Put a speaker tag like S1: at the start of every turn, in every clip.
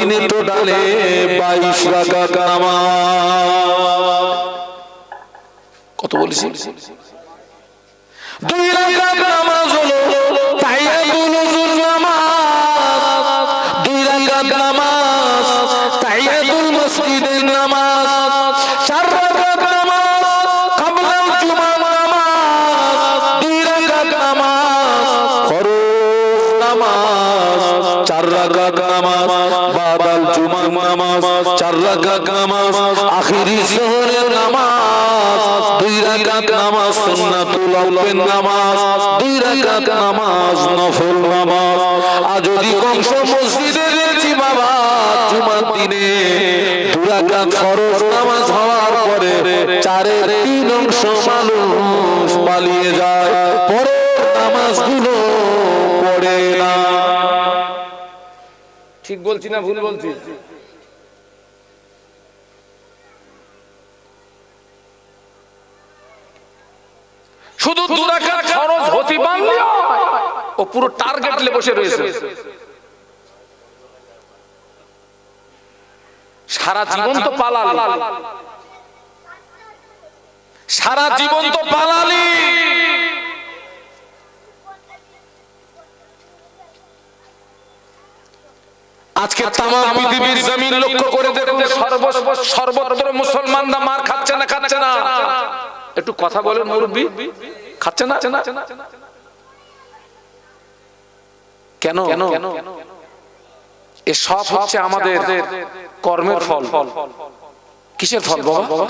S1: দিনে টোটালে 22 রাকাত নামাজ। কত বলেছি? 2 রাকাত নামাজ হলো তাহিয়াতুল ওযুর নামাজ, 2 রাকাত নামাজ তাহিয়াতুল মসজিদের নামাজ, 4 রাকাত নামাজ ক্বাবলা জুমার নামাজ, 2 রাকাত নামাজ ফরজ নামাজ, 4 রাকাত নামাজ বাদাল জুমার নামাজ, 4 রাকাত নামাজ আখিরি যোহরের নামাজ, 2 রাকাত নামাজ সুন্নাতুল আউলের নামাজ, 2 রাকাত নামাজ নফল নামাজ। আর যদি কংস মসজিদে গেছি বাবা জুমার দিনে 2 রাকাত ফরজ নামাজ হওয়ার পরে 4-এর 3 অংশ মানুষ পালিয়ে যায়, পরের নামাজগুলো পড়ে না। ঠিক বলছি না ভুল বলছি? শুধু 2 রাকাত ফরজ হতে পারলে ও পুরো টার্গেট লে বসে রয়েছে। সারা জীবন তো পালালি, সারা জীবন তো পালালি, আজকে তাম পৃথিবীর জমিন লক্ষ্য করে দেখুন সর্বত্র মুসলমানরা মার খাচ্ছে না, খাচ্ছে না? একটু কথা বলেন মুরব্বি, খাচ্ছে না? কেন? এ সব হচ্ছে আমাদের কর্মের ফল। কিসের ফল বাবা?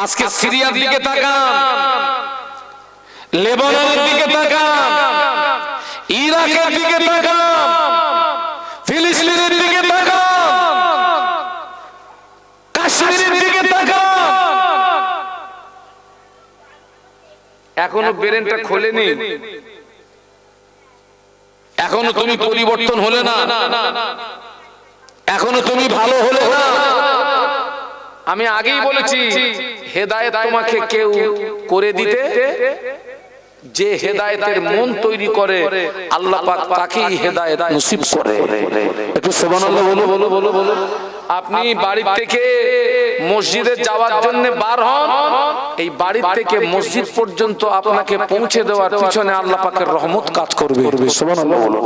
S1: আজকে সিরিয়ার দিকে তাকান, লেবাননের দিকে তাকান, ইরাকের দিকে তাকান, ফিলিস্তিনের দিকে তাকান, কাশ্মীরের দিকে তাকান। এখনো ব্রেনটা খোলেনি, এখনো তুমি পরিবর্তন হলে না, এখনো তুমি ভালো হলে না। আমি আগেই বলেছি হেদায়েত তোমাকে কেউ করে দিতে, যে হেদায়েতের মন তৈরি করে আল্লাহ পাক তাকেই হেদায়েত নসিব করে। একটু সুবহানাল্লাহ বলো। আপনি বাড়ি থেকে মসজিদে যাওয়ার জন্য বার হন, এই বাড়ি থেকে মসজিদ পর্যন্ত আপনাকে পৌঁছে দেওয়ার পিছনে আল্লাহ পাকের রহমত কাজ করবে। সুবহানাল্লাহ বলো।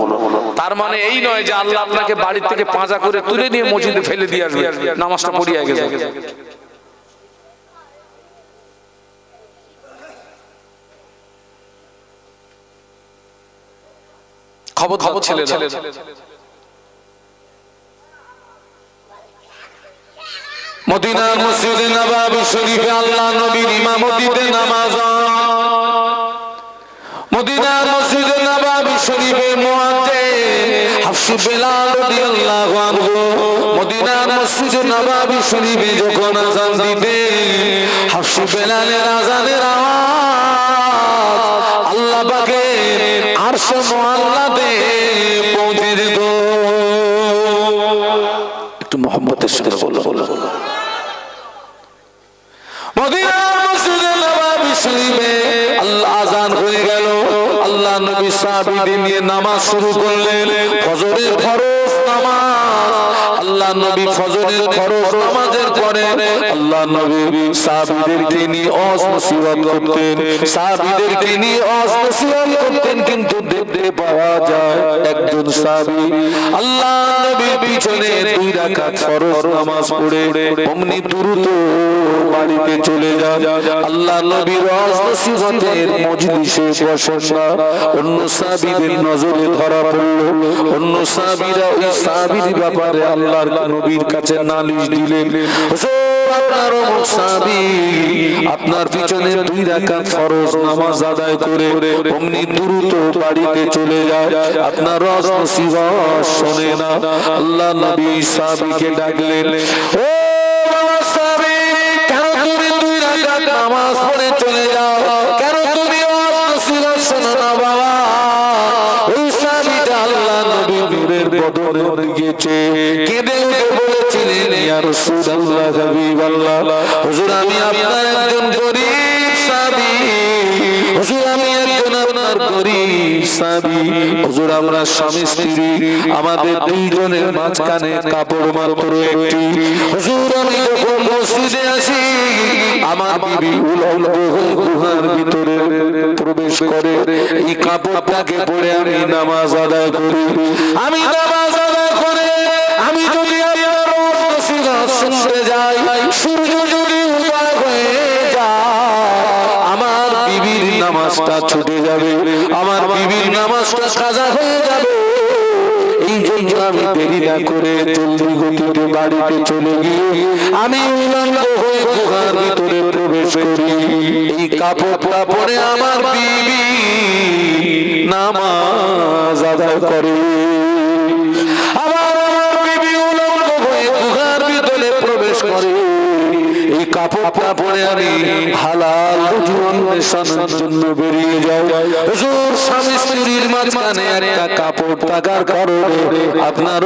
S1: তার মানে এই নয় যে আল্লাহ আপনাকে বাড়ি থেকে পাঁজা করে তুলে নিয়ে মসজিদে ফেলে দিয়ে আসবে, নামাজটা পড়িয়ে গেছে। খবরদার ছেলেরা, মদিনার মসজিদে নববী শরীফে আল্লাহ নবীর ইমামতিতে নামাজ, মদিনার মসজিদে নববী শরীফে মুয়াজ্জিন হাফস বেলাল রাদিয়াল্লাহু আনহু মদিনার মসজিদে নববী শরীফে যখন আযান দিতে হাফস বেলালের আযানের আওয়াজ আল্লাহ পাকের আরশ মুআল্লাতে পৌঁছে যেত। একটু মুহাম্মদের সাথে বলো। মদিনার মসজিদে নববী শরীফে আল্লাহ আযান হয়ে গেল, আল্লাহ নবী সাহাবীদের নিয়ে নামাজ শুরু করলেন। ফজরের ফরজ নামাজ, আল্লাহ নবী ফজরের ফরজ নামাজের পরে আল্লাহ নবী সাহাবীদেরকে নিয়ে ওয়াজ নসিহত করতেন, সাহাবীদেরকে নিয়ে ওয়াজ নসিহত করতেন। কিন্তু দেখতে পাওয়া যায় একজন সাহাবী আল্লাহ নবীর পিছনে 2 রাকাত ফরজ নামাজ পড়ে অমনি দ্রুত বাড়িতে চলে যায়। আল্লাহ নবীর ওয়াজ নসিহতের মজলিসে বসেন না, অন্য সাহাবীদের নজরে ধরা পড়ল। অন্য সাহাবীরা ওই সাহাবীর ব্যাপারে আল্লাহর নবীর কাছে নালিশ দিলেন, আপনার অমুক সাহাবী আপনার পিছনে 2 রাকাত ফরজ নামাজ আদায় করে অমনি দ্রুত বাড়িতে চলে যায়, আপনার ওয়াজ নসিহত শোনে না। আল্লাহ নবী সাহাবীকে ডাকলেন, ও বাবা সাহাবী, কেন তুমি 2 রাকাত নামাজ পড়ে চলে যাও? কেন তুমি ওয়াজ নসিহত শোনো না বাবা? ওই সাহাবীটা আল্লাহ নবী নূরের বদনে দিয়েছে, কেঁদে উঠে বলেছিলেন, ইয়া রাসূলুল্লাহ হাবিবাল্লাহ, হুজুর আমি আপনার একজন গরীব সাহাবী, হুজুর আমি একজন আপনার আপনার গরীব সাহাবী হুজুর আমরা স্বামী স্ত্রী আমাদের দুইজনের মাঝখানে কাপড় মাত্র একটি হুজুর আমি যখন মসজিদে আসি আমার বিবি উলঙ্গ হয়ে গুহার ভিতরে প্রবেশ করে এই কাপড়টাকে পরে আমি নামাজ আদায় করি আমি নামাজ আদায় করে আমি যদি শুনতে যাই সূর্য যদি উদয় হয়ে যায় আমার বিবির নামাজটা ছুটে যাবে আমার বিবির নামাজটা কাজা হয়ে যাবে এই জন্য আমি দেরি না করে জলদি গতিতে বাড়িতে চলে গিয়ে আমি উলঙ্গ হয়ে গুহার ভিতরে প্রবেশ করি এই কাপড়টা পরে আমার বিবি নামাজ আদায় করে আবার আমার বিবি উলঙ্গ হয়ে গুহার ভিতরে প্রবেশ করে এই কাপড়টা পরে আমি হালাল রুজি অন্বেষণের জন্য বেরিয়ে যাই হুজুর স্বামী স্ত্রীর মাঝখানে একটা কাপড় থাকার কারণে আপনার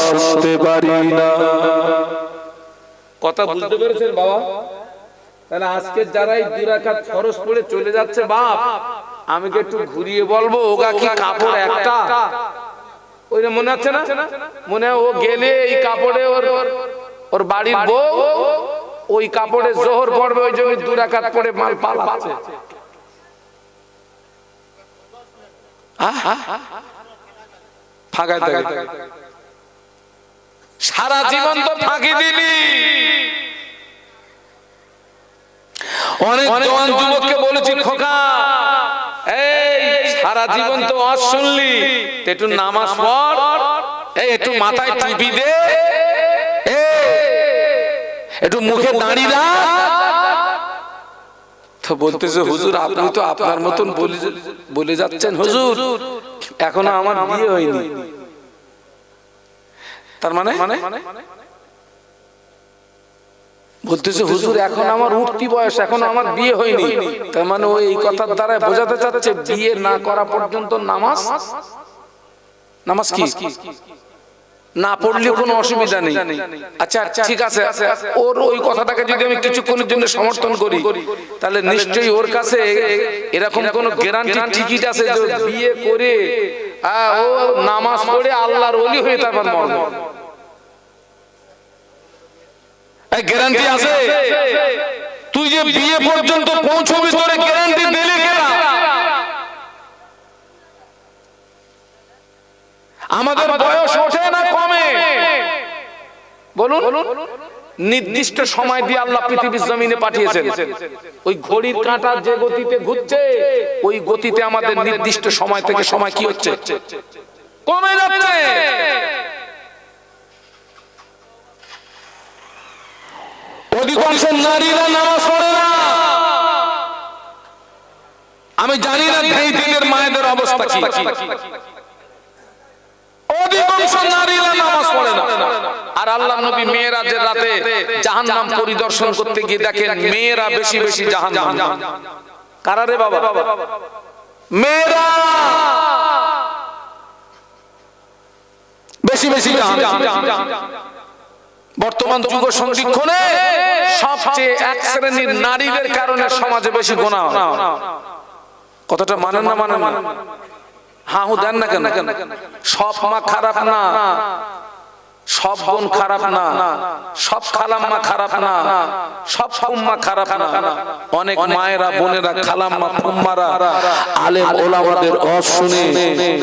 S1: শুনতে পারি না
S2: কথা বুঝতে পেরেছেন বাবা? তাহলে আজকে যারা এই 2 রাকাত ফরজ পড়ে চলে যাচ্ছে বাপ আমি কি একটু ঘুরিয়ে বলবো ওগা কি কাপড় একটা ওই মনে আছে না মনে ও গেলে এই কাপড়ে ওর বাড়ির বউ ওই কাপড়ে জোহর পড়বে ওই জন্য 2 রাকাত পড়ে মাল পালাচ্ছে ফাঁকা থাকে সারা জীবন তো ফাঁকি দিলি অনেক জওয়ান যুবককে বলেছি খোকা এই সারা জীবন তো ওয়াজ শুনলি একটু নামাজ পড় এই একটু মাথায় টুপি দে একটু মুখে দাঁড়ি রাখ তো বলতেছে হুজুর আপনি তো আপনার মতন বলে যাচ্ছেন হুজুর এখনো আমার বিয়ে হয়নি তার মানে বলতেছে হুজুর এখন আমার উঠতি বয়স এখন আমার বিয়ে হয়নি তার মানে ওই এই কথার দ্বারা বোঝাতে চাচ্ছে বিয়ে না করা পর্যন্ত নামাজ কি না পড়লে কোনো অসুবিধা নেই আচ্ছা ঠিক আছে ওর ওই কথাটাকে যদি আমি কিছুক্ষণের জন্য সমর্থন করি তাহলে নিশ্চয়ই ওর কাছে এরকম কোন গ্যারান্টি টিকিট আছে যে বিয়ে করে ও নামাজ পড়ে আল্লাহর ওলি হয়ে তারপর মরবে গ্যারান্টি আছে তুই যে বিয়ে পর্যন্ত পৌঁছবি তোরে গ্যারান্টি দিলি কেন আমাদের বয়স ওঠে না কমে বলুন নির্দিষ্ট সময় দিয়ে আল্লাহ পৃথিবীর জমিনে পাঠিয়েছেন ওই ঘড়ির কাঁটা যে গতিতে ঘুরছে ওই গতিতে আমাদের নির্দিষ্ট সময় থেকে সময় কি হচ্ছে কমে যাচ্ছে অধিকাংশ নারীরা নামাজ পড়ে না আমি জানি না এই দিনের মায়েদের অবস্থা কি অধিকাংশ নারীরা নামাজ পড়ে না আর আল্লাহর নবী মেরাজের রাতে জাহান্নাম পরিদর্শন করতে গিয়ে দেখেন মেয়েরা বেশি বেশি জাহান্নাম কারা রে বাবা মেয়েরা বেশি বেশি জাহান্নাম বর্তমান যুগ সন্ধিক্ষণে সবচেয়ে এক শ্রেণীর নারীদের কারণে সমাজে বেশি গুনাহ কতটা মানেন না মানেন না হাহু দেন না কেন সব মা খারাপ না সব বোন খারাপ না সব খালাম্মা খারাপ না সব ফুম্মা খারাপ না অনেক মায়েরা বোনেরা খালাম্মা ফুম্মারা
S1: আলেম ওলামাদের ওয়াজ শুনে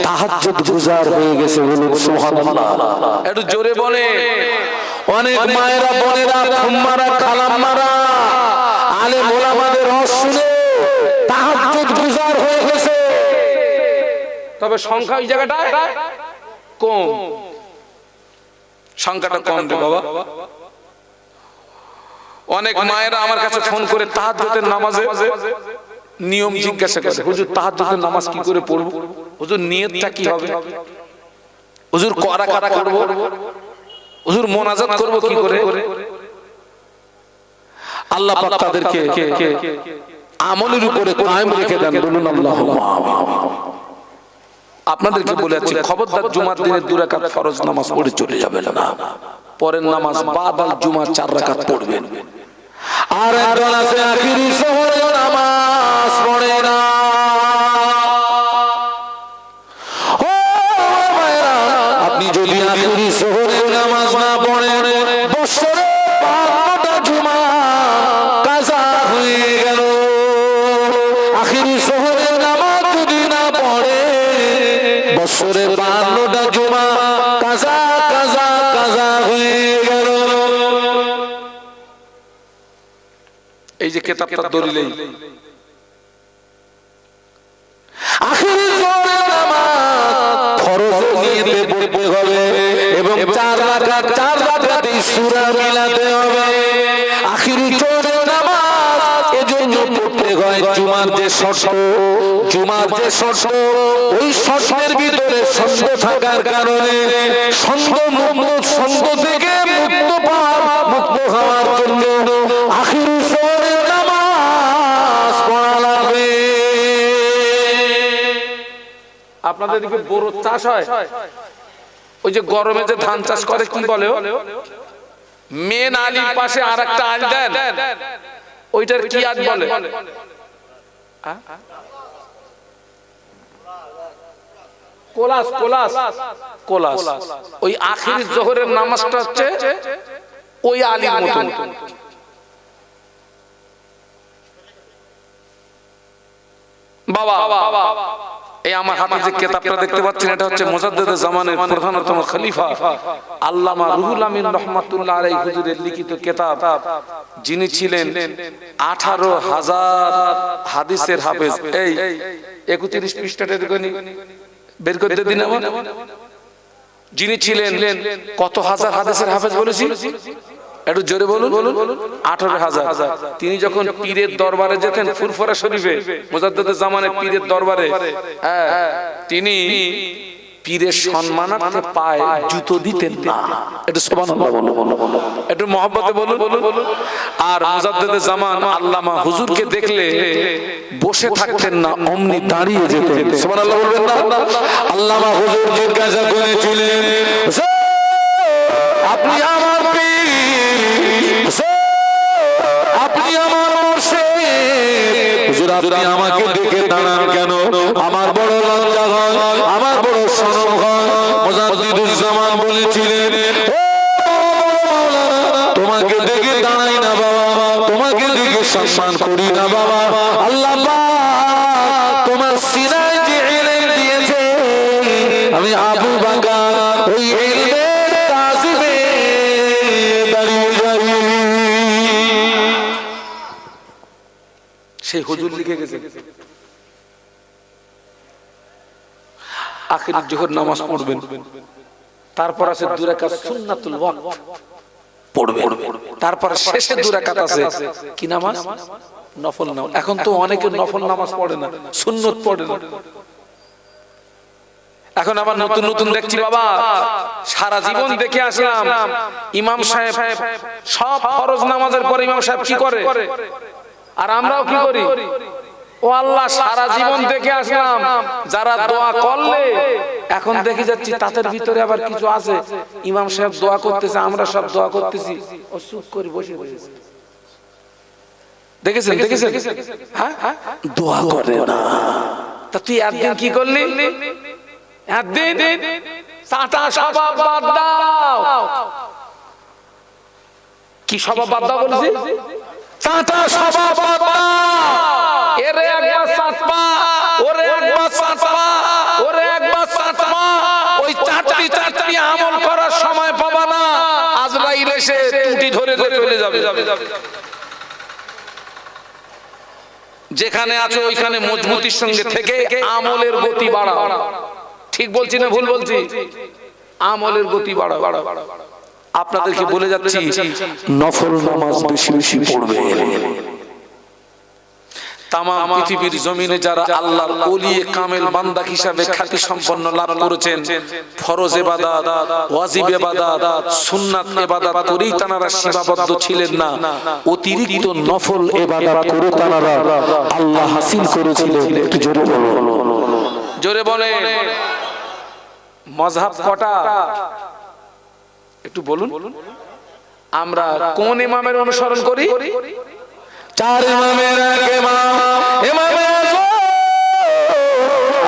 S1: তাহাজ্জুদ গুজার হয়ে গেছে বলুন সুবহানাল্লাহ
S2: একটু জোরে বলে
S1: অনেক মায়েরা বোনেরা ফুম্মারা খালাম্মারা আলেম ওলামাদের ওয়াজ শুনে তাহাজ্জুদ গুজার হয়ে গেছে
S2: তবে সংখ্যা ওই জায়গাটা কম সংখ্যাটা কম রে বাবা অনেক মায়েরা আমার কাছে ফোন করে তাহাজ্জুদের নামাজে নিয়ম জিজ্ঞাসা করে হুজুর তাহাজ্জুদের নামাজ কি করে পড়ব হুজুর নিয়তটা কি হবে হুজুর করা কারা করব হুজুর মোনাজাত করব কি করে
S1: আল্লাহ পাক তাদেরকে আমলের উপরে কায়েম রেখে দেন বলুন আল্লাহুম্মা আমিন
S2: আপনাদেরকে বলে যাচ্ছি খবরদার জুমার দিনে 2 রাকাত ফরজ নামাজ পড়ে চলে যাবেন না পরের নামাজ বাদাল জুমা 4 রাকাত পড়বেন
S1: আর একজন আছে আখিরি শহরে নামাজ পড়ে না বছরে 52টা জুমা কাজা কাজা কাজা হয়ে গেল।
S2: এই যে কিতাবটা দলিলেই
S1: আখিরি জোহরের নামাজ ফরজ নিয়তে পড়তে হবে এবং 4 রাকাতেই সূরা মিলাতে হবে। আখিরি জোহরের নামাজ এজন্য পড়তে হয় জুমার যে শর্ত ওই শর্তের ভিতরে ছন্দ থাকার কারণে ছন্দ থেকে মুক্ত হওয়ার জন্য আখিরি জোহরের নামাজ পড়া লাগবে।
S2: আপনাদের দিকে বড় চাষ হয়, ওই যে গরমে যে ধান চাষ করে কি বলে, মেন আলির পাশে আর একটা আল দেন, ওইটার কি আজ বলে? Callus callus callus. ওই আখির জোহরের নামাজটা হচ্ছে ওই আলির মতো। বাবা এই আমার হাতে যে কিতাবটা দেখতে পাচ্ছেন, এটা হচ্ছে মুজাদ্দিদে জামানের প্রধানতম খলিফা আল্লামা রুহুল আমিন রাহমাতুল্লাহ আলাইহি হুজুরের লিখিত কিতাব। যিনি ছিলেন 18,000 হাদিসের হাফেজ। এই 31 পৃষ্ঠাটা বের করতে দিন আমার। যিনি ছিলেন কত হাজার হাদিসের হাফেজ বলেছি, একটু জোরে বলুন। 18,000। তিনি যখন পীরের দরবারে যেতেন, ফুরফুরা শরীফে মুজাদ্দিদে জামানের পীরের দরবারে, তিনি পীরের সম্মানার্থে পায়ে জুতো দিতেন না। একটু সুবহানাল্লাহ বলুন, একটু মহব্বতে বলুন। আর মুজাদ্দিদে জামান আল্লামা হুজুরকে দেখলে বসে থাকতেন না, অমনি দাঁড়িয়ে যেতেন।
S1: সুবহানাল্লাহ বলবেন না? আল্লামা হুজুর জিজ্ঞাসা করেছিলেন, আপনি আমার পীর, আপনি আমার মুর্শিদ, হুজুর আপনি আমাকে দেখে দাঁড়ান কেন? আমার বড় লজ্জা হয়, আমার বড় শরম হয়। মুজাদ্দিদুল জামান বলেছিলেন, তোমাকে দেখে দাঁড়াই না বাবা, তোমাকে দেখে সম্মান করি না বাবা। আল্লাহ পাক তোমার সিনায় যে ইলম দিয়েছে, আমি আবু বকর ওই ইলমের তাজিমে দাঁড়িয়ে যাই।
S2: সেই হুজুর লিখে গেছে আখির জোহর নামাজ পড়বেন, তারপর আছে 2 রাকাত সুন্নাতুল ওয়াক্ত পড়বেন, তারপর শেষে 2 রাকাত আছে কি নামাজ? নফল নামাজ। এখন তো অনেকে নফল নামাজ পড়ে না, সুন্নত পড়ে না। এখন আবার নতুন নতুন দেখছি বাবা, সারা জীবন দেখে আসলাম ইমাম সাহেব সব ফরজ নামাজের পরে ইমাম সাহেব কি করে, আর আমরাও কি করি? ও আল্লাহ, সারা জীবন দেখে আসলাম যারা দোয়া করলে, এখন দেখে যাচ্ছি তাদের ভিতরে আবার কিছু আছে, ইমাম সাহেব দোয়া করতেছে, আমরা সব দোয়া করতেছি, ও চুপ করে বসে বসে। দেখেছেন দেখেছেন? হ্যাঁ, দোয়া করে না। তা তুই একদিন কি করলি? একদিন চাটা স্বভাব বাদ দাও। কি স্বভাব বাদ দাও বলছি? চাটা স্বভাব বাদ দাও। এরে একবার চাটবা, ওরে একবার চাটবা, ওরে একবার চাটবা, ওই চাটনি চাটনি আমল করার সময় পাবা না, আজরাইল এসে টুটি ধরে চলে যাবে। যেখানে আছো ওইখানে মজবুতির সঙ্গে থেকে আমলের গতি বাড়াও। ঠিক বলছি না ভুল বলছি? আমলের গতি বাড়াও। আপনাদেরকে বলে যাচ্ছি নফল নামাজ বেশি বেশি পড়বে। তামাম পৃথিবীর জমিনে যারা আল্লাহর ওলি কামেল বান্দা হিসাবে খ্যাতি সম্পন্ন লাভ করেছেন, ফরজ ইবাদত, ওয়াজিব ইবাদত, সুন্নাত ইবাদত করেই তারা সীমাবদ্ধ ছিলেন না, অতিরিক্ত নফল ইবাদত করে তারা আল্লাহ হাসিল করেছিলেন। একটু জোরে বলুন, জোরে বলেন। মাযহাব কটা একটু বলুন। আমরা কোন ইমামের অনুসরণ করি?
S1: 4 ইমামের এক ইমাম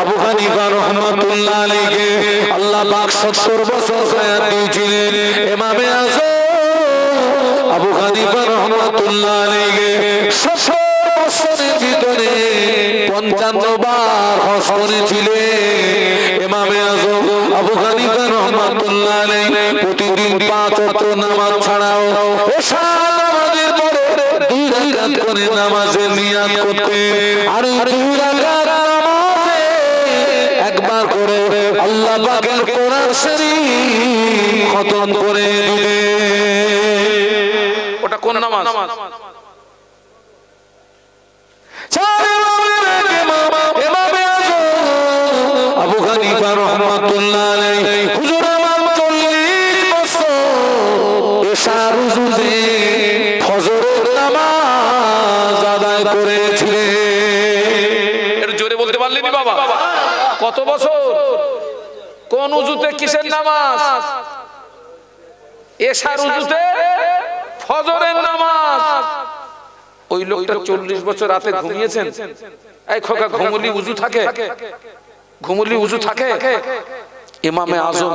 S1: আবু হানিফা রাহমাতুল্লাহ আলাইহি, আল্লাহ পাক 70 বছর হায়াত দিয়েছিলেন। ইমামে আযম আবু হানিফা রাহমাতুল্লাহ আলাইহি 70 বছরের ভিতরে 55 বার হজ করেছিলেন। ইমামে আযম আবু হানিফা রাহমাতুল্লাহ আলাইহি প্রতিদিন 5 ওয়াক্ত নামাজ ছাড়াও এশা নামাজের পরে 2 রাকাত করে নামাজের নিয়াত করতেন। আর 2 রাকাত নামাজে একবার করে আল্লাহ পাকের কোরআন শরীফ খতম করে দিলেন।
S2: ওটা কোন নামাজ?
S1: আবু হানিফা রাহমাতুল্লাহ আলাইহি হুজুর আমার 40 বছর এশার ওজুতে ফজরের নামাজ আদায় করেছিলেন।
S2: একটু জোরে বলতে পারলেনি বাবা? কত বছর? কোন ওযুতে কিসের নামাজ? এশার ওযুতে ফজরের নামাজ। ওই লোকটা 40 বছর রাতে ঘুমিয়েছেন। এই খোকা, ঘুমলি ওযু থাকে? ঘুমলি ওযু থাকে? ইমামে আযম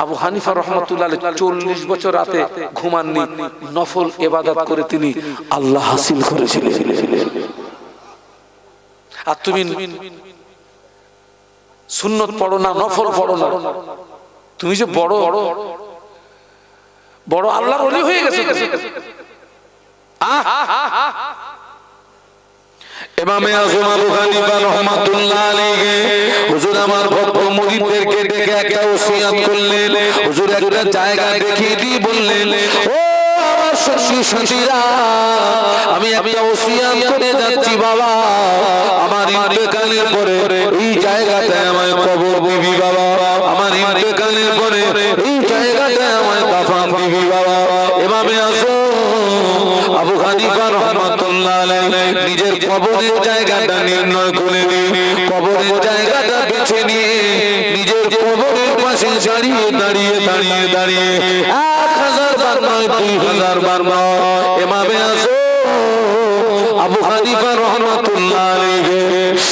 S2: আবু হানিফা রাহমাতুল্লাহ আলাইহি 40 বছর রাতে ঘুমাননি, নফল ইবাদত করে তিনি আল্লাহ হাসিল করেছিলেন। আর তুমি সুন্নত পড়ো না, নফল পড়ো না, তুমি যে বড় বড় আল্লাহর ওলি হয়ে গেছে।
S1: ইমামে আযম আবু হানিফা রাহমাতুল্লাহ আলাইহি হুজুর আমার ভক্ত মুরিদদেরকে ডেকে একটা ওসিয়ত করলেন। হুজুর একটা জায়গা দেখিয়ে দিয়ে বললেন, ও আমার সঙ্গী সাথীরা, আমি একটা ওসিয়ত করে যাচ্ছি বাবা, আমার ইন্তেকালের পরে এই জায়গাটায় আমায় কবর দিবি বাবা, আমার ইন্তেকালের পরে এই জায়গাটায় আমায় দাফন দিবি বাবা। ইমামে আযম আবু হানিফা রাহমাতুল্লাহ আলাইহি নিজের কবরের জায়গাটা নির্ণয় করে নিয়ে কবরের জায়গাটা বেছে নিয়ে নিজের কবরের পাশে দাঁড়িয়ে 1000 বার নয় 2000 বার নয় ইমামে আযম আবু হানিফা রাহমাতুল্লাহ আলাইহি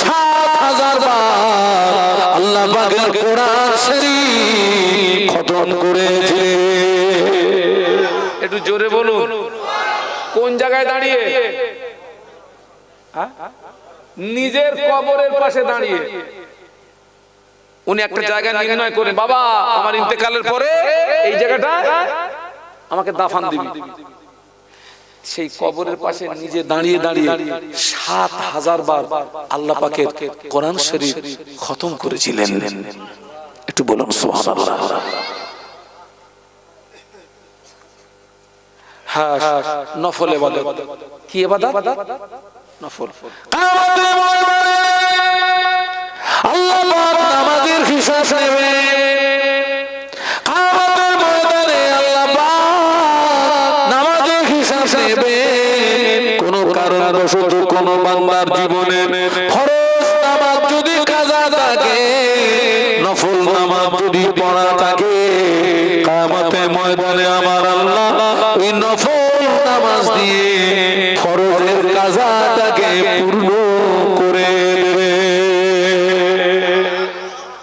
S1: 7000 বার আল্লাহ পাকের কোরআন শরীফ খতম করেছিলেন।
S2: একটু জোরে বলুন, কোন জায়গায় দাঁড়িয়ে? নিজের কবরের পাশে দাঁড়িয়ে উনি একটা জায়গা নির্ণয় করেন, বাবা আমার ইন্তেকালের পরে এই জায়গাটা আমাকে দাফন দিবি। সেই কবরের পাশে নিজে দাঁড়িয়ে 7000 বার আল্লাহ পাকের কোরআন শরীফ খতম করেছিলেন। একটু বলুন সুবহানাল্লাহ। হ্যাঁ, নফল ইবাদত। কি ইবাদত? নফল।
S1: কিয়ামতের ময়দানে আল্লাহ পাক নামাজের হিসাব নেবে। কিয়ামতের ময়দানে আল্লাহ পাক নামাজের হিসাব নেবে। কোন কারণবশত কোন বান্দার জীবনে ফরজ নামাজ যদি কাজা থাকে, নফল নামাজ যদি পড়া থাকে, কিয়ামতের ময়দানে আমার আল্লাহ ওই নফল নামাজ দিয়ে ফরজের কাজাটাকে পূর্ণ করে দেবে।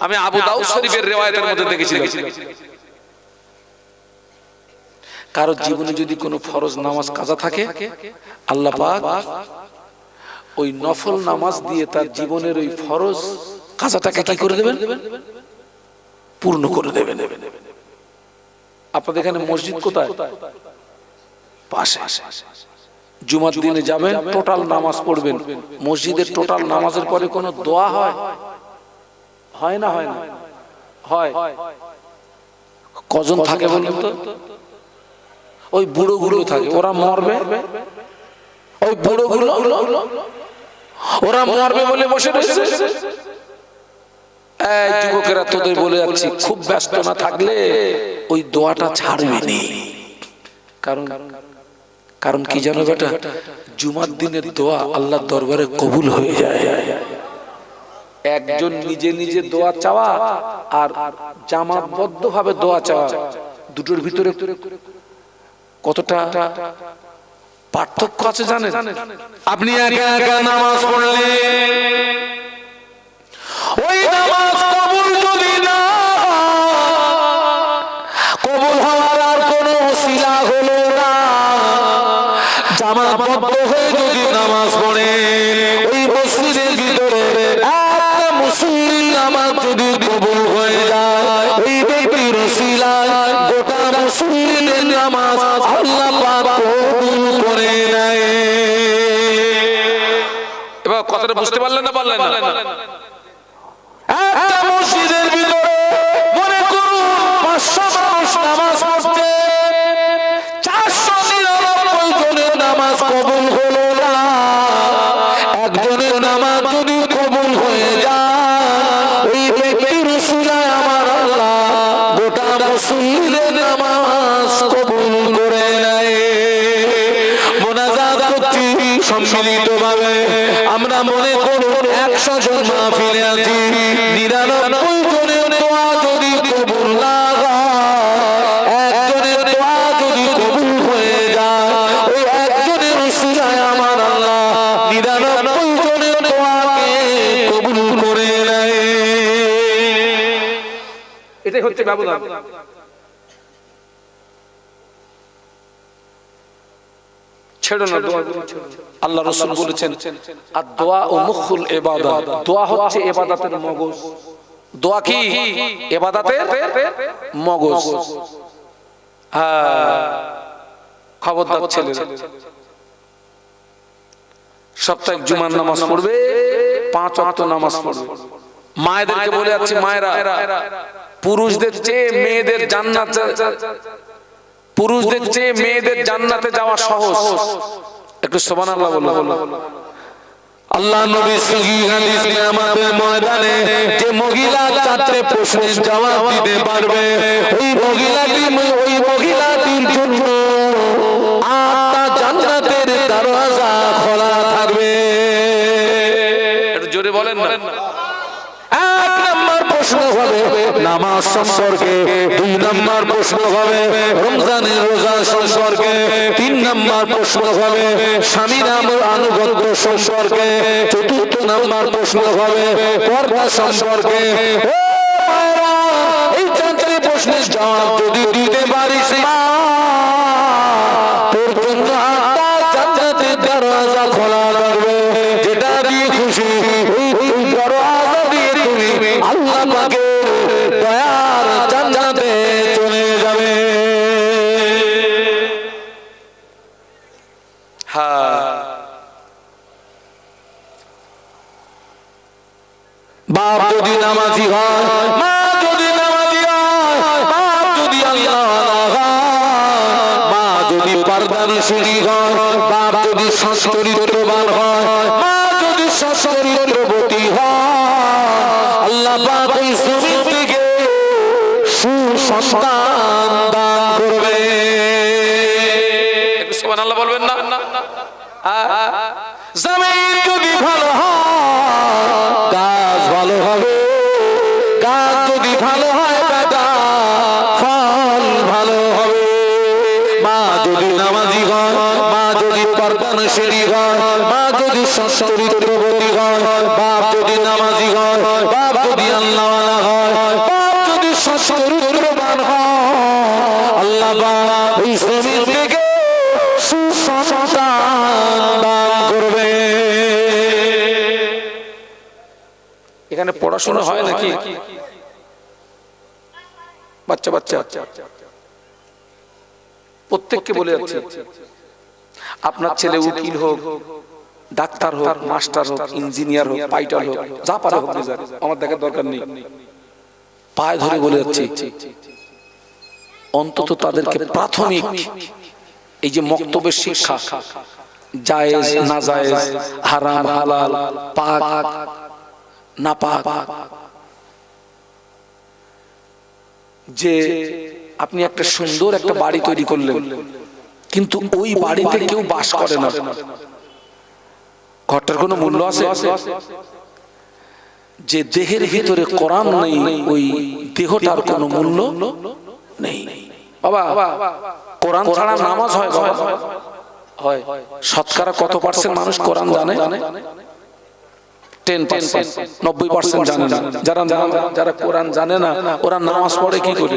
S2: আমি আবু দাউদ শরীফের রিওয়ায়াতের মধ্যে দেখেছিলাম, কারো জীবনে যদি কোনো ফরজ নামাজ কাজা থাকে, আল্লাহ পাক ওই নফল নামাজ দিয়ে তার জীবনের ওই ফরজ কাজাটাকে কি করে দেবেন? পূর্ণ করে দেবেন। আপনাদের এখানে মসজিদ কোথায়? পাশে। জুমার দিনে যাবেন, টোটাল নামাজ পড়বেন। মসজিদের টোটাল নামাজের পরে কোনো দোয়া হয়? হয় না? হয় না? হয়। কজন থাকে বলুন তো? ওই বুড়োগুলো থাকে, ওরা মরবে। ওই বুড়োগুলো ওরা মরবে বলে বসে রয়েছে। এই যুবকেরা, তোদের বলে যাচ্ছি, খুব ব্যস্ত না থাকলে ওই দোয়াটা ছাড়বে নি। কারণ কি জানো বেটা, জুমার দিনের দোয়া আল্লাহর দরবারে কবুল হয়ে যায়। একজন নিজে নিজে দোয়া চাওয়া আর জামাতবদ্ধ ভাবে দোয়া চাওয়া, দুটোর ভিতরে কতটা পার্থক্য আছে জানেন?
S1: আপনি একা একা নামাজ পড়লে ওই নামাজ কবুল যদি না, কবুল হওয়ার আর কোনো ওসিলা হলো না। জামাতবদ্ধ হয়ে যদি নামাজ পড়ে
S2: বুঝতে পারলেন না পারলেন না?
S1: একটা মসজিদের ভিতরে মনে করুন 500 মানুষ নামাজ পড়ছে, 499 জনের নামাজ কবুল হলো না। একজনের নামাজ যদি কবুল হয়ে যায়, ওই ব্যক্তির উসিলায় আমার আল্লাহ গোটা মুসলিমের নামাজ কবুল করে নেয়। মোনাজাত করছি সম্মিলিতভাবে, আমরা মনে করুন 100 জন মাহফিলে আছি, 99 জনের দোয়া যদি কবুল না হয়, একজনের দোয়া যদি কবুল হয়ে যায়, ওই একজনের উসিলায় আমার আল্লাহ 99 জনের দোয়াকে কবুল করে নেয়।
S2: এটাই হচ্ছে ব্যবধান। ছেড়ো না দোয়া, আল্লাহ রাসূল বলেছেন আদ-দোয়া ও মুখুল ইবাদত, দোয়া হচ্ছে ইবাদতের মগজ। দোয়া কি? ইবাদতের মগজ। খবরদার ছেলেরা, সপ্তাহে জুমার নামাজ পড়বে, 5 ওয়াক্ত নামাজ পড়বে। মায়েদেরকে বলে যাচ্ছে, মায়েরা পুরুষদের চেয়ে মেয়েদের জান্নাতে, পুরুষদের চেয়ে মেয়েদের জান্নাতে যাওয়া সহজ। একটু সুবহানাল্লাহ বলুন।
S1: আল্লাহ নবী সহিহ হাদিসে আমাদের ময়দানে যে মহিলা 4টে প্রশ্নের জবাব দিতে পারবে, ওই মহিলাটির জন্য 8টা জান্নাতের দরজা খোলা থাকবে।
S2: একটু জোরে বলেন না।
S1: 1 নম্বর প্রশ্ন হবে নামাজ সম্পর্কে, 2 নম্বর প্রশ্ন হবে রমজানের রোজা সম্পর্কে, 3 নম্বর প্রশ্ন হবে স্বামীর আনুগত্য সম্পর্কে, 4র্থ নম্বর প্রশ্ন হবে পর্দা সম্পর্কে। এই 4টে প্রশ্নের জবাব যদি দিতে পারিস, তোর জন্য 8টা জান্নাতের দরজা খোলা থাকবে। যেটা দিয়ে খুশি ওই দরজা দিয়ে তুমি আল্লাহ পাকের দয়ার জান্নাতে চলে যাবে। বাপ যদি নামাজি হয়, মা যদি নামাজি হয়, বাপ যদি আল্লাহওয়ালা হয়, মা যদি পর্দানশীলী হয়, বাপ যদি সচ্চরিত্রবান হয়, মা যদি সচ্চরিত্রবতী হয়, আল্লাহ পাক ওই জমিন থেকে সুসন্তান দান করবে।
S2: একটু সুবহানাল্লাহ বলবেন না?
S1: জমিন যদি ভালো হয়, গাছ ভালো হবে, গাছ যদি ভালো হয় বেটা, ফল ভালো হবে। মা যদি নামাজি হয়, মা যদি পর্দানশীলী হয়, মা যদি সচ্চরিত্রবতী হয়, বাপ যদি নামাজি হয়, বাপ যদি আল্লাহওয়ালা হয়, বাপ যদি সচ্চরিত্রবান হয়, আল্লাহ পাক এই জমিন থেকে সুসন্তান দান করবে।
S2: এখানে পড়াশোনা হয় নাকি? বাচ্চা বাচ্চা প্রত্যেককে বলে যাচ্ছে, আপনার ছেলে উকিল হোক, ডাক্তার হোক, মাস্টার হোক, ইঞ্জিনিয়ার হোক, পাইলট হোক, যা পারে হোক, আমার দেখার দরকার নেই। পায়ে ধরে বলে যাচ্ছে অন্তত তাদেরকে প্রাথমিক এই যে মক্তবের শিক্ষা, জায়েজ না জায়েজ, হারাম হালাল, পাক না পাক, যে আপনি একটা সুন্দর একটা বাড়ি তৈরি করলেন, কিন্তু ওই বাড়িতে কেউ বাস করে না, ঘরটার কোনো মূল্য আছে? যে দেহের ভিতরে কোরআন নেই, ওই দেহটার কোনো মূল্য নেই। বাবা, কোরআন ছাড়া নামাজ হয় বাবা? হয়। শতকরা কত পার্সেন্ট মানুষ কোরআন জানে? 10%, 90% জানে না। যারা কোরআন জানে না, ওরা নামাজ পড়ে কি করে?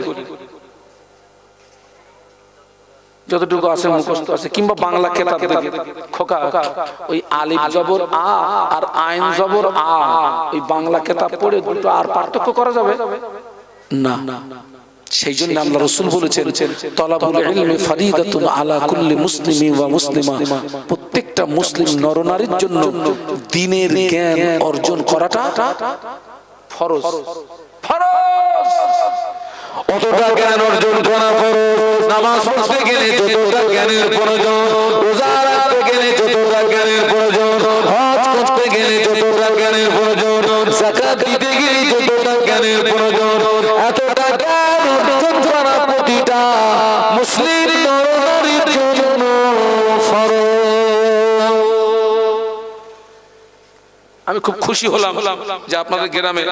S2: যতটুকু আছে মুখস্থ আছে, কিংবা বাংলা কেতাব দেখে খোকা ওই আলিফ জবর আ আর আইন জবর আ, ওই বাংলা কেতাব পড়ে দুটো আর পার্থক্য করা যাবে না। সেই জন্য আল্লাহ রাসূল বলেছেন তলাবুল ইলমি ফারিদাতুন আলা কুল্লি মুসলিমি ওয়া মুসলিমা, প্রত্যেকটা মুসলিম নরনারীর জন্য দ্বীনের জ্ঞান অর্জন করাটা ফরজ। ফরজ
S1: অতটা জ্ঞান অর্জন করা ফরজ। নামাজ পড়তে গেলে যতটা জ্ঞানের প্রয়োজন, রোজা রাখতে গেলে যতটা জ্ঞানের প্রয়োজন, হজ করতে গেলে যতটা জ্ঞানের প্রয়োজন, যাকাত দিতে গেলে যতটা জ্ঞানের প্রয়োজন, এতটা জ্ঞান অর্জন করা প্রতিটা মুসলিম নরনারীর জন্য ফরজ।
S2: আমি খুব খুশি হলাম যে আপনাদের গ্রামে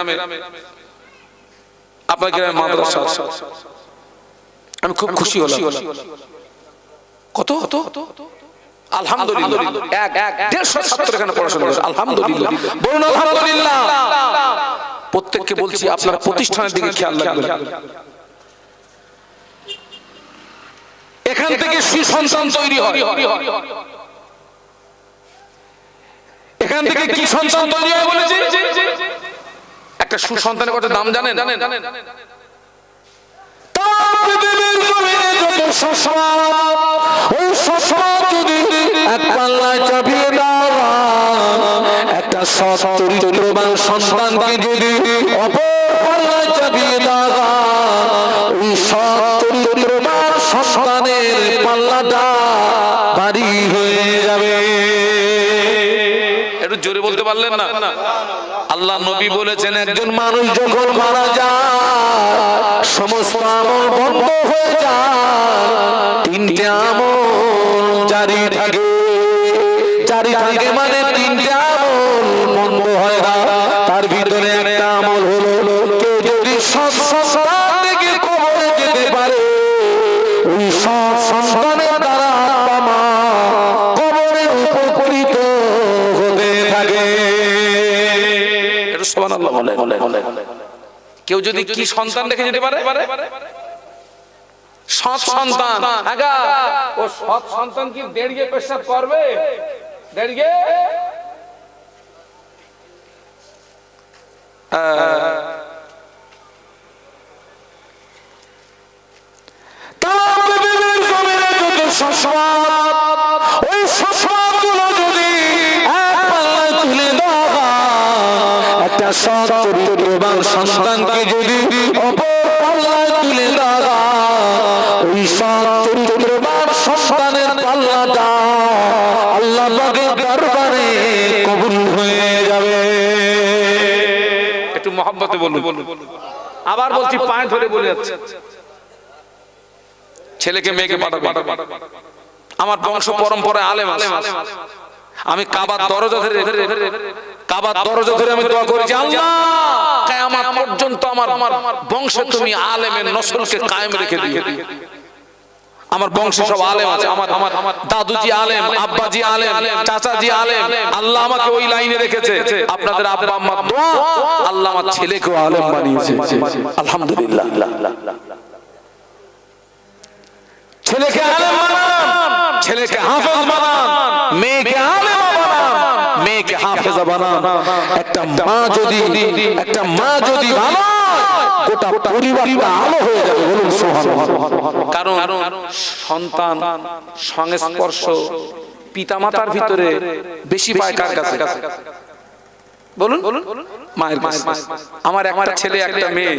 S2: আপনার গ্রামে মাদ্রাসা আছে। আমি খুব খুশি হলাম। কত আলহামদুলিল্লাহ, 150 ছাত্র এখানে পড়াশোনা করে। আলহামদুলিল্লাহ, বলুন আলহামদুলিল্লাহ। প্রত্যেককে বলছি আপনারা প্রতিষ্ঠানের দিকে খেয়াল রাখবেন। এখান থেকে সুসন্তান তৈরি হয়। এখান থেকে কি সন্তান তৈরি হয় বলেছি? একটা সুসন্তানের কত দাম জানেন?
S1: একটা চরিত্রবান সন্তানকে যদি অপর পাল্লায় চাপিয়ে দেওয়া, ওই চরিত্রবান সন্তানের পাল্লাটা ভারী হয়ে যাবে।
S2: একটু জোরে বলতে পারলেন না? আল্লাহ নবী বলেছেন
S1: একজন মানুষ যখন মারা যায় সমস্ত আমল বন্ধ হয়ে যায়, তিনটে আমল জারি থাকে। জারি থাকে মানে তিনটে আমল বন্ধ হয় না। তার ভিতরে একটা আমল হলো, কেউ যদি সৎ সন্তান থেকে কবরে যেতে পারে, ওই সৎ সন্তানের দ্বারা বাবা মা কবরে উপকৃত হতে থাকে।
S2: সুবহানাল্লাহ বলে। কেউ যদি কি সন্তান রেখে যেতে পারে? সৎ সন্তান। আগা ও সৎ সন্তান কি দেড়গে পেশাব করবে? দেড়গে
S1: ওই সসমাগুলো যদি এক পাল্লায় তুলে দেওয়া, একটা সৎ চরিত্রবান সন্তানকে যদি অপর পাল্লায় তুলে দেওয়া, ওই সৎ চরিত্রবান সন্তানের পাল্লাটা আল্লাহ পাকের দরবারে কবুল হয়ে যাবে।
S2: একটু মহব্বতে বলুন। আবার বলছি, পায়ে ধরে বলে যাচ্ছে, ছেলেকে মেয়েকে পাঠাবে। আমার বংশ পরম্পরায় আলেম আছে। আমি কাবার দরজা ধরে আমি দোয়া করেছি, আল্লাহ কিয়ামত পর্যন্ত আমার বংশে তুমি আলেমের নসলকে কায়েম রেখে দিও। আমার বংশে সব আলেম আছে। আমার দাদুজি আলেম, আব্বাজি আলেম, চাচাজি আলেম। আল্লাহ আমাকে ওই লাইনে রেখেছে। আপনাদের আব্বা আম্মার দোয়া, আল্লাহ আমার ছেলেকেও আলেম বানিয়েছে। আলহামদুলিল্লাহ। ছেলেকে আলেম বানান, ছেলেকে হাফেজ বানান, মেয়েকে আলেম বানান, মেয়েকে হাফেজা বানান। একটা মা যদি ভালো, গোটা পরিবারটা আলো হয়ে যাবে। বলুন সুবহানাল্লাহ। কারণ সন্তান সংস্পর্শ পিতামাতার ভিতরে বেশি পায় কার কাছে? বলুন, মায়ের কাছে। আমার একটা ছেলে একটা মেয়ে,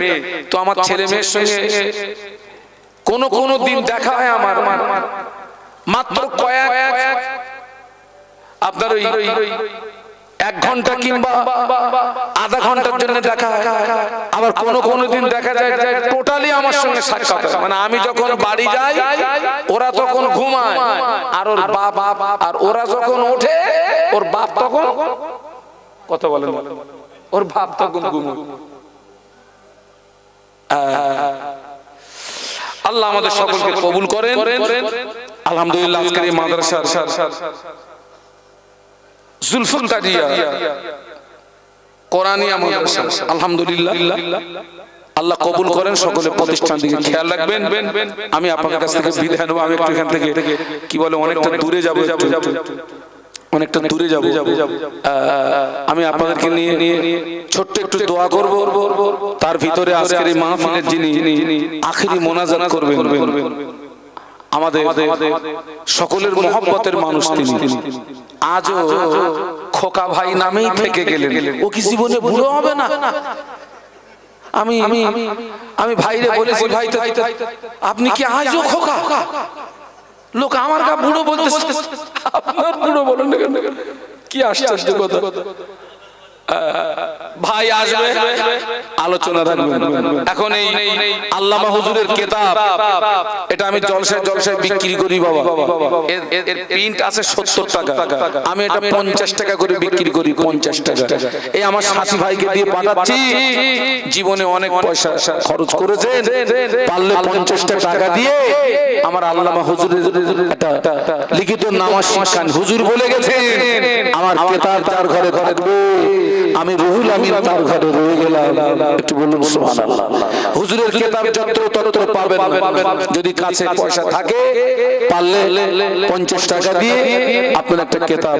S2: তো আমার ছেলে মেয়ের সঙ্গে কোন দিন দেখা হয় আমার মাত্র কয়েক, আপনার ওই 1 ঘন্টা কিংবা আধা ঘন্টার জন্য দেখা হয়। আবার কোন দিন দেখা যায় টোটালি আমার সঙ্গে সাক্ষাৎ হয়। মানে আমি যখন বাড়ি যাই ওরা তখন ঘুমায়, আর ওর বাপ, আর ওরা যখন ওঠে ওর বাপ তখন কথা বলেন, ওর বাপ তখন ঘুমায়। আল্লাহ আমাদের সকলকে কবুল করেন। আলহামদুলিল্লাহ, আজকের এই মাদ্রাসার জুলফুল কাদিয়া কোরআনিয়া মাদ্রাসা, আলহামদুলিল্লাহ আল্লাহ কবুল করেন। সকলে প্রতিষ্ঠান দিকে খেয়াল রাখবেন। আমি আপনাদের কাছ থেকে বিদায় নেব। আমি একটু এখান থেকে কি বলে অনেকটা দূরে যাবো। অনেকটা দূরে যাব। আমি আপনাদেরকে নিয়ে ছোট্ট একটু দোয়া করব। তার ভিতরে আজকের এই মাহফিলের যিনি আখেরি মোনাজাত করবেন, আমাদের সকলের মহব্বতের মানুষ তিনি, আজও খোকা ভাই নামেই থেকে গেলেন। ও কি জীবনে বুড়ো হবে না? আমি আমি ভাইরে বলেছি, ভাই তো আপনি কি আজও খোকা? লোক আমার গা বুড়ো বলতেছে, আপনার বুড়ো বলেন না কেন? কি আশ্চর্য কথা। ভাই আসবে, আলোচনা রাখবেন। এখন এই আল্লামা হুজুরের কিতাব, এটা আমি জলসায় জলসায় বিক্রি করি বাবা। এর প্রিন্ট আছে 70 টাকা, আমি এটা 50 টাকা করে বিক্রি করি। 50 টাকা এই আমার সাথী ভাইকে দিয়ে পাঠাচ্ছি। জীবনে অনেক পয়সা খরচ করেছেন, পারলে 50 টাকা দিয়ে আমার আল্লামা হুজুরের একটা লিখিত নামাজ শিখান। হুজুর বলে গেছেন, আমার কিতাব যার ঘরে থাকবে আমি রুহুল আমিন তার ঘরে রয়ে গেলাম। একটু বলুন সুবহানাল্লাহ। হুজুরের কিতাব যত্র তত্র পাবেন। যদি কাছে পয়সা থাকে, পারলে 50 টাকা দিয়ে আপনার একটা কিতাব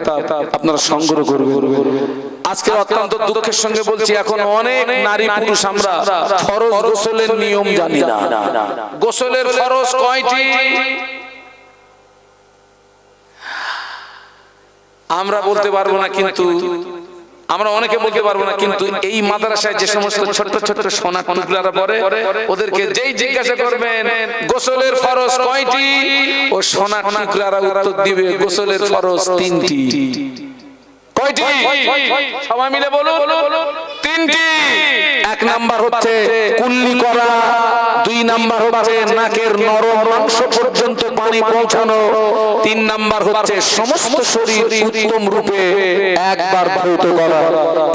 S2: আপনারা সংগ্রহ করবেন। আজকে অত্যন্ত দুঃখের সঙ্গে বলছি, এখন অনেক নারী পুরুষ আমরা ফরজ গোসলের নিয়ম জানি না। গোসলের ফরজ কয়টি আমরা বলতে পারবো না, কিন্তু আমরা অনেকে বলতে পারবো না, কিন্তু এই মাদ্রাসায় যে সমস্ত ছোট্ট ছোট্ট সোনার টুকরারা পড়ে, ওদেরকে যেই জিজ্ঞাসা করবেন গোসলের ফরজ কয়টি, ও সোনার টুকরারা উত্তর দিবে গোসলের ফরজ 3টি। কয়টি? সবাই মিলে বলুন। 3টি। 1 নাম্বার হচ্ছে কুল্লি করা, 2 নাম্বার হচ্ছে নাকের নরম অংশ পর্যন্ত পানি পৌঁছানো, 3 নাম্বার হচ্ছে সমস্ত শরীর উত্তম রূপে একবার ধৌত করা।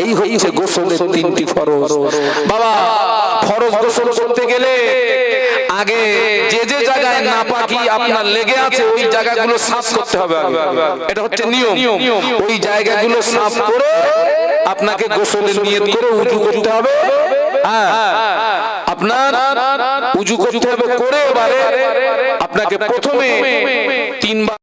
S2: এই হচ্ছে গোসলের 3টি ফরজ। বাবা, ফরজ গোসল করতে গেলে আগে যে যে জায়গায় নাপাকি আপনার লেগে আছে ওই জায়গাগুলো সাফ করতে হবে। এটা হচ্ছে নিয়ম। ওই জায়গাগুলো সাফ করে আপনাকে গোসলের নিয়ত করে উযু করতে হবে। হ্যাঁ, আপনার উযু করতে হবে, করে এবারে আপনাকে প্রথমে 3 বার